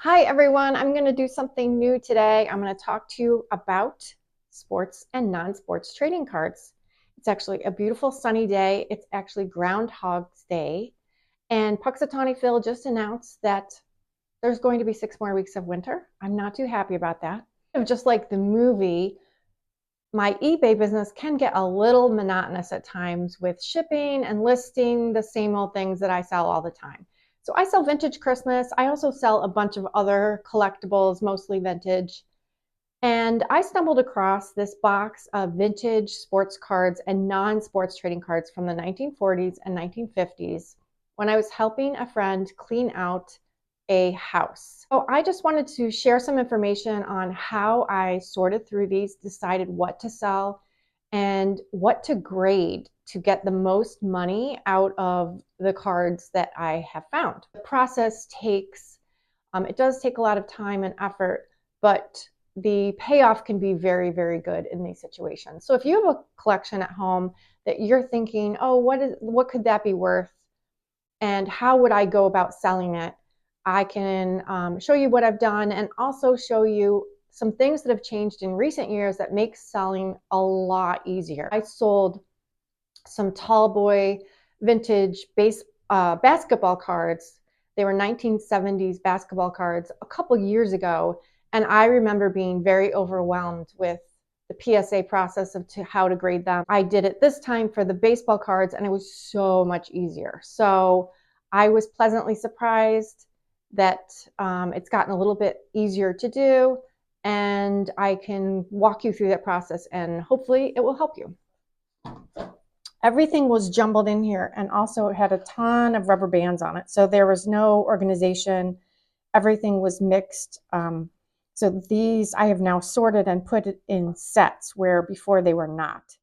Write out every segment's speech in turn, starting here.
Hi everyone, I'm going to do something new today. I'm going to talk to you about sports and non-sports trading cards. It's actually a beautiful sunny day. It's actually Groundhog's Day. And Puxatawny Phil just announced that there's going to be 6 more weeks of winter. I'm not too happy about that. Just like the movie, my eBay business can get a little monotonous at times with shipping and listing the same old things that I sell all the time. So I sell vintage Christmas. I also sell a bunch of other collectibles, mostly vintage. And I stumbled across this box of vintage sports cards and non-sports trading cards from the 1940s and 1950s when I was helping a friend clean out a house. So I just wanted to share some information on how I sorted through these, decided what to sell, and what to grade to get the most money out of the cards that I have found. The process it does take a lot of time and effort, but the payoff can be very, very good in these situations. So if you have a collection at home that you're thinking, oh, what could that be worth? And how would I go about selling it? I can show you what I've done and also show you some things that have changed in recent years that make selling a lot easier. I sold some tall boy vintage basketball cards. They were 1970s basketball cards a couple years ago. And I remember being very overwhelmed with the PSA process of how to grade them. I did it this time for the baseball cards and it was so much easier. So I was pleasantly surprised that it's gotten a little bit easier to do, and I can walk you through that process and hopefully it will help you. Everything was jumbled in here, and also it had a ton of rubber bands on it. So there was no organization. Everything was mixed. So these I have now sorted and put it in sets where before they were not.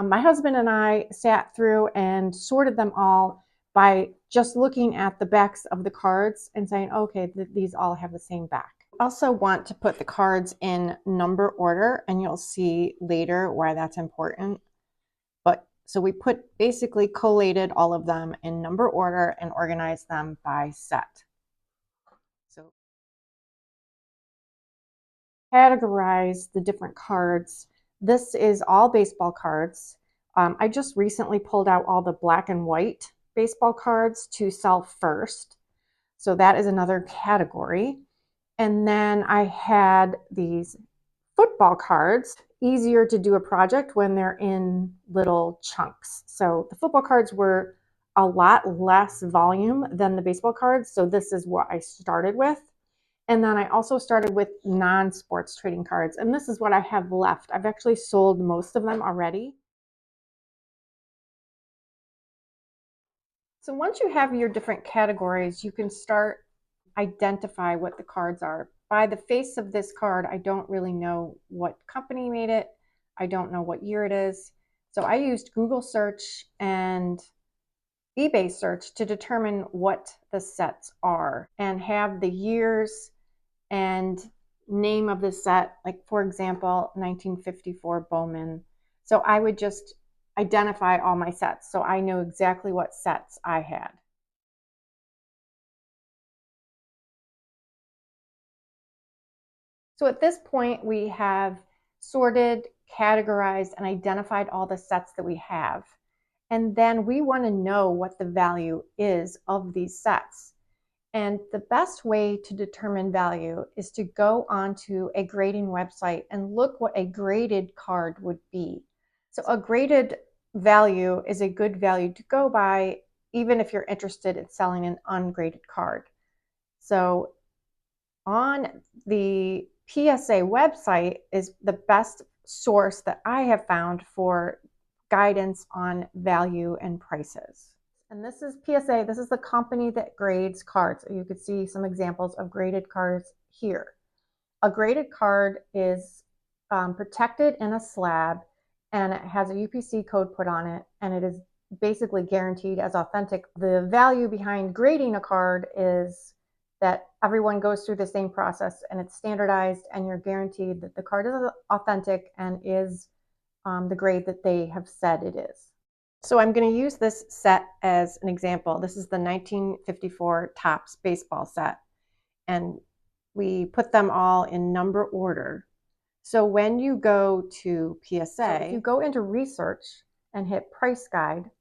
My husband and I sat through and sorted them all by just looking at the backs of the cards and saying, okay, these all have the same back. Also want to put the cards in number order, and you'll see later why that's important. But so we basically collated all of them in number order and organized them by set. So categorize the different cards. This is all baseball cards. I just recently pulled out all the black and white baseball cards to sell first. So that is another category. And then I had these football cards, easier to do a project when they're in little chunks. So the football cards were a lot less volume than the baseball cards. So this is what I started with. And then I also started with non-sports trading cards. And this is what I have left. I've actually sold most of them already. So once you have your different categories, you can start identify what the cards are. By the face of this card, I don't really know what company made it. I don't know what year it is. So I used Google search and eBay search to determine what the sets are and have the years and name of the set, like for example, 1954 Bowman. So I would just identify all my sets so I know exactly what sets I had. So at this point, we have sorted, categorized, and identified all the sets that we have. And then we want to know what the value is of these sets. And the best way to determine value is to go onto a grading website and look what a graded card would be. So a graded value is a good value to go by, even if you're interested in selling an ungraded card. So on the PSA website is the best source that I have found for guidance on value and prices. And this is PSA. This is the company that grades cards. You could see some examples of graded cards here. A graded card is protected in a slab, and it has a UPC code put on it, and it is basically guaranteed as authentic. The value behind grading a card is that everyone goes through the same process and it's standardized, and you're guaranteed that the card is authentic and is the grade that they have said it is. So I'm going to use this set as an example. This is the 1954 Topps baseball set, and we put them all in number order. So when you go to PSA, so if you go into research and hit price guide,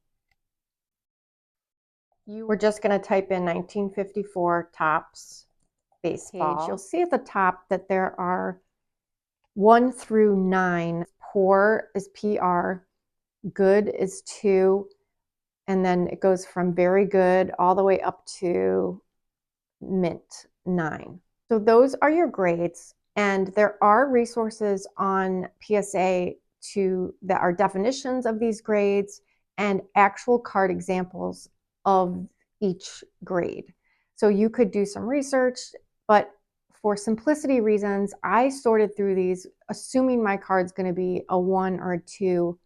we're just going to type in 1954 Topps baseball page. You'll see at the top that there are 1 through 9. Poor is PR, good is 2, and then it goes from very good all the way up to mint 9. So those are your grades, and there are resources on PSA that are definitions of these grades and actual card examples of each grade. So you could do some research, but for simplicity reasons, I sorted through these assuming my card's going to be a 1 or a 2.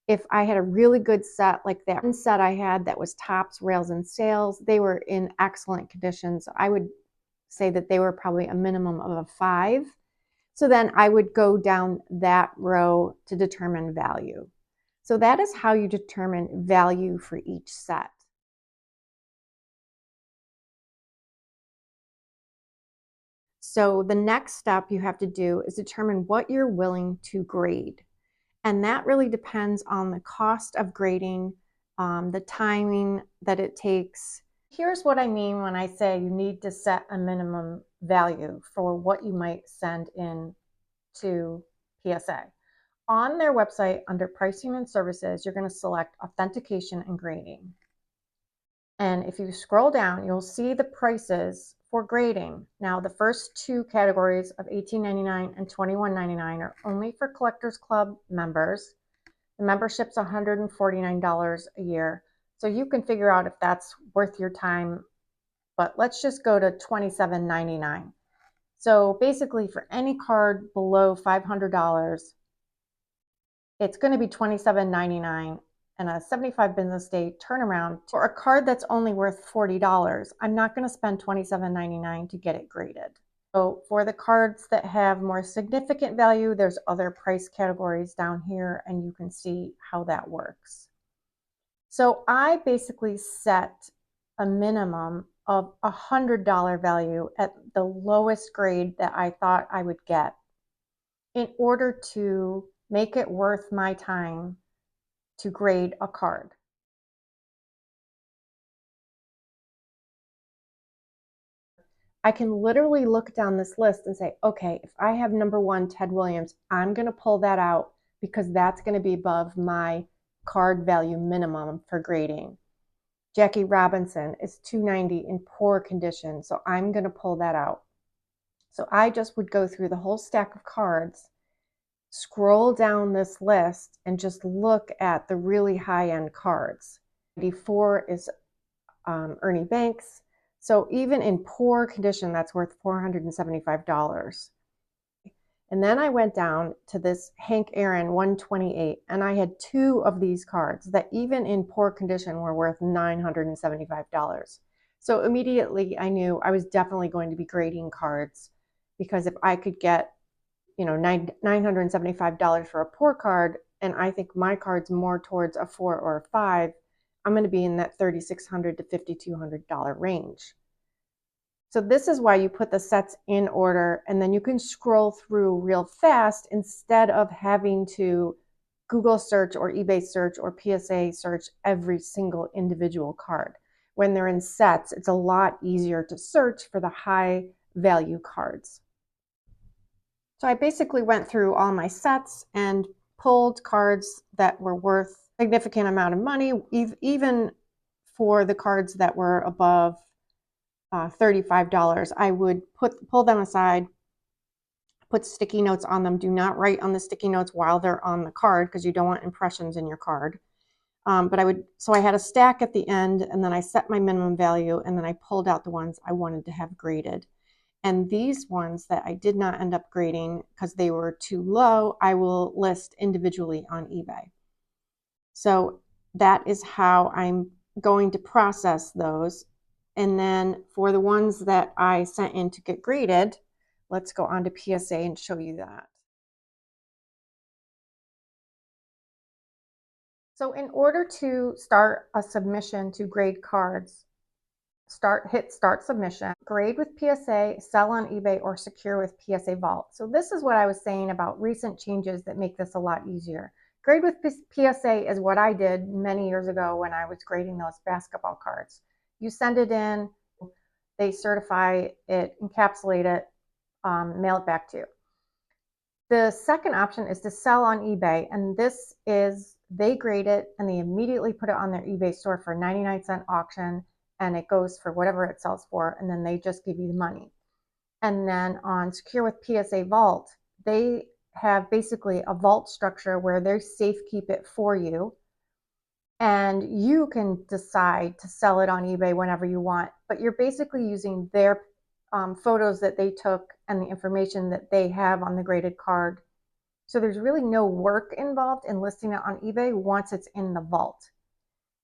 If I had a really good set, like that one set I had that was Topps Rails and Sails, they were in excellent condition. So I would say that they were probably a minimum of a 5. So then I would go down that row to determine value. So that is how you determine value for each set. So the next step you have to do is determine what you're willing to grade. And that really depends on the cost of grading, the timing that it takes. Here's what I mean when I say you need to set a minimum value for what you might send in to PSA. On their website, under pricing and services, you're going to select authentication and grading. And if you scroll down, you'll see the prices for grading. Now, the first 2 categories of $18.99 and $21.99 are only for Collectors Club members. The membership's $149 a year. So you can figure out if that's worth your time. But let's just go to $27.99. So basically, for any card below $500, it's going to be $27.99 and a 75 business day turnaround. For a card that's only worth $40, I'm not going to spend $27.99 to get it graded. So for the cards that have more significant value, there's other price categories down here, and you can see how that works. So I basically set a minimum of $100 value at the lowest grade that I thought I would get in order to make it worth my time to grade a card. I can literally look down this list and say, okay, if I have number 1, Ted Williams, I'm going to pull that out because that's going to be above my card value minimum for grading. Jackie Robinson is $290 in poor condition, so I'm going to pull that out. So I just would go through the whole stack of cards, scroll down this list, and just look at the really high-end cards. 94 is Ernie Banks. So even in poor condition, that's worth $475. And then I went down to this Hank Aaron 128, and I had 2 of these cards that even in poor condition were worth $975. So immediately I knew I was definitely going to be grading cards, because if I could get, $975 for a poor card, and I think my card's more towards a 4 or a 5, I'm going to be in that $3,600 to $5,200 range. So this is why you put the sets in order, and then you can scroll through real fast instead of having to Google search or eBay search or PSA search every single individual card. When they're in sets, it's a lot easier to search for the high value cards. So I basically went through all my sets and pulled cards that were worth a significant amount of money, even for the cards that were above $35. I would pull them aside, put sticky notes on them. Do not write on the sticky notes while they're on the card, because you don't want impressions in your card. So I had a stack at the end, and then I set my minimum value, and then I pulled out the ones I wanted to have graded. And these ones that I did not end up grading because they were too low, I will list individually on eBay. So that is how I'm going to process those. And then for the ones that I sent in to get graded, let's go on to PSA and show you that. So in order to start a submission to grade cards, hit start submission, grade with PSA, sell on eBay, or secure with PSA Vault. So this is what I was saying about recent changes that make this a lot easier. Grade with PSA is what I did many years ago when I was grading those basketball cards. You send it in, they certify it, encapsulate it, mail it back to you. The second option is to sell on eBay, and this is they grade it and they immediately put it on their eBay store for 99-cent auction, and it goes for whatever it sells for, and then they just give you the money. And then on Secure with PSA Vault, they have basically a vault structure where they safe keep it for you, and you can decide to sell it on eBay whenever you want, but you're basically using their photos that they took and the information that they have on the graded card. So there's really no work involved in listing it on eBay once it's in the vault.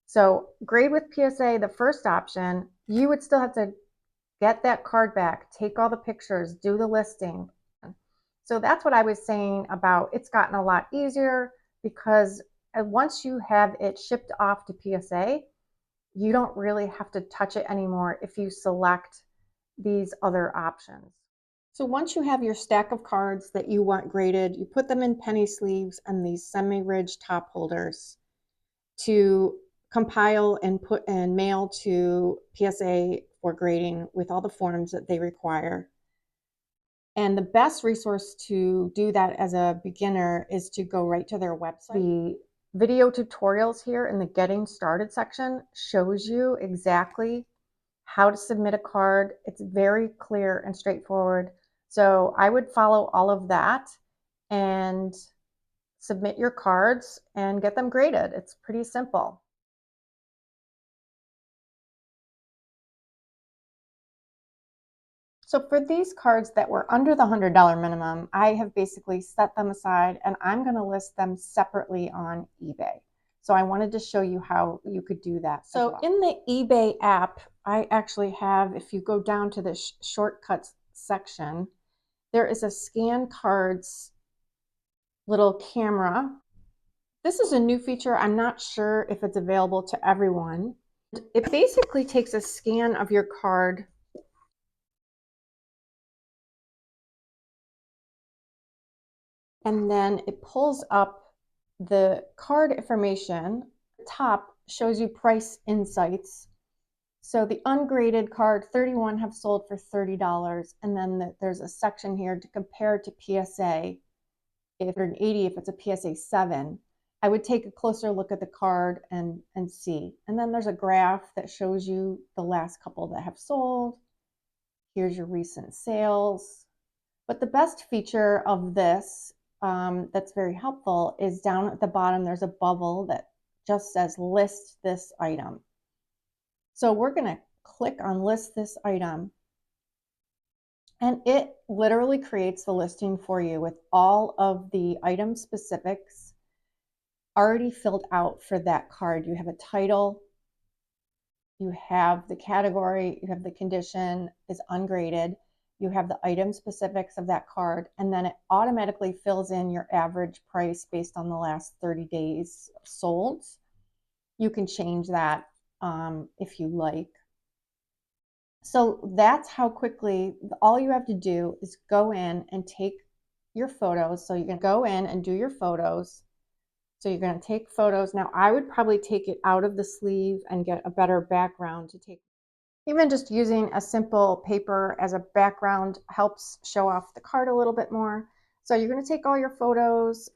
So grade with PSA, the first option, you would still have to get that card back, take all the pictures, do the listing. So that's what I was saying about it's gotten a lot easier because once you have it shipped off to PSA, you don't really have to touch it anymore if you select these other options. So once you have your stack of cards that you want graded, you put them in penny sleeves and these semi-ridged top holders to compile and put and mail to PSA for grading with all the forms that they require. And the best resource to do that as a beginner is to go right to their website. The video tutorials here in the Getting Started section shows you exactly how to submit a card. It's very clear and straightforward. So I would follow all of that and submit your cards and get them graded. It's pretty simple. So for these cards that were under the $100 minimum, I have basically set them aside and I'm going to list them separately on eBay. So I wanted to show you how you could do that. So in the eBay app, I actually have, if you go down to the shortcuts section, there is a scan cards little camera. This is a new feature. I'm not sure if it's available to everyone. It basically takes a scan of your card and then it pulls up the card information. The top shows you price insights. So the ungraded card, 31 have sold for $30. And then there's a section here to compare to PSA. If 180, if it's a PSA 7, I would take a closer look at the card and see. And then there's a graph that shows you the last couple that have sold. Here's your recent sales. But the best feature of this that's very helpful is down at the bottom, there's a bubble that just says list this item. So we're going to click on list this item. And it literally creates the listing for you with all of the item specifics already filled out for that card. You have a title, you have the category, you have the condition is ungraded, you have the item specifics of that card, and then it automatically fills in your average price based on the last 30 days sold. You can change that if you like. So that's how quickly, all you have to do is go in and take your photos. So you can go in and do your photos. So you're going to take photos. Now I would probably take it out of the sleeve and get a better background to take. Even just using a simple paper as a background helps show off the card a little bit more. So you're going to take all your photos,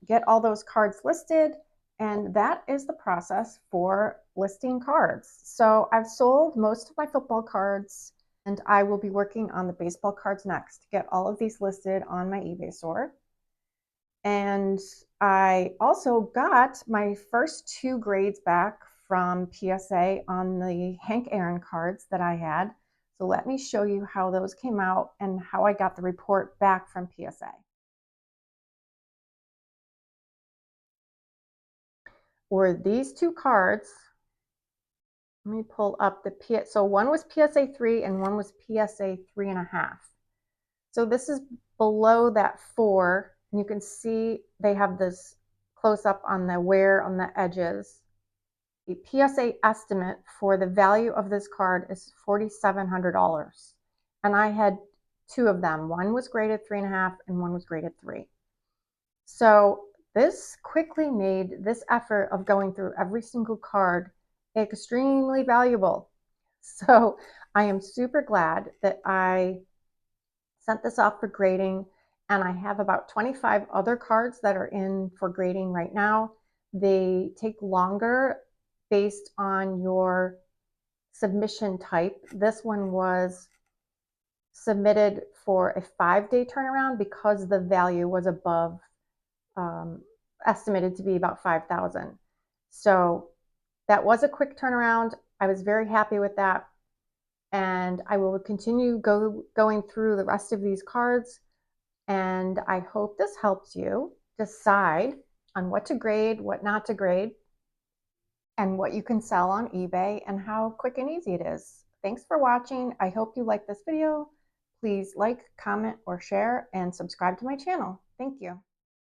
get all those cards listed, and that is the process for listing cards. So I've sold most of my football cards, and I will be working on the baseball cards next to get all of these listed on my eBay store. And I also got my first 2 grades back from PSA on the Hank Aaron cards that I had. So let me show you how those came out and how I got the report back from PSA. Or these 2 cards, let me pull up the so one was PSA 3 and one was PSA 3.5. So this is below that 4, and you can see they have this close up on the wear on the edges. The PSA estimate for the value of this card is $4,700. And I had two of them. One was graded 3.5 and one was graded 3. So this quickly made this effort of going through every single card extremely valuable. So I am super glad that I sent this off for grading, and I have about 25 other cards that are in for grading right now. They take longer based on your submission type. This one was submitted for a 5-day turnaround because the value was above, estimated to be about 5,000. So that was a quick turnaround. I was very happy with that. And I will continue going through the rest of these cards. And I hope this helps you decide on what to grade, what not to grade, and what you can sell on eBay and how quick and easy it is. Thanks for watching. I hope you liked this video. Please like, comment, or share, and subscribe to my channel. Thank you.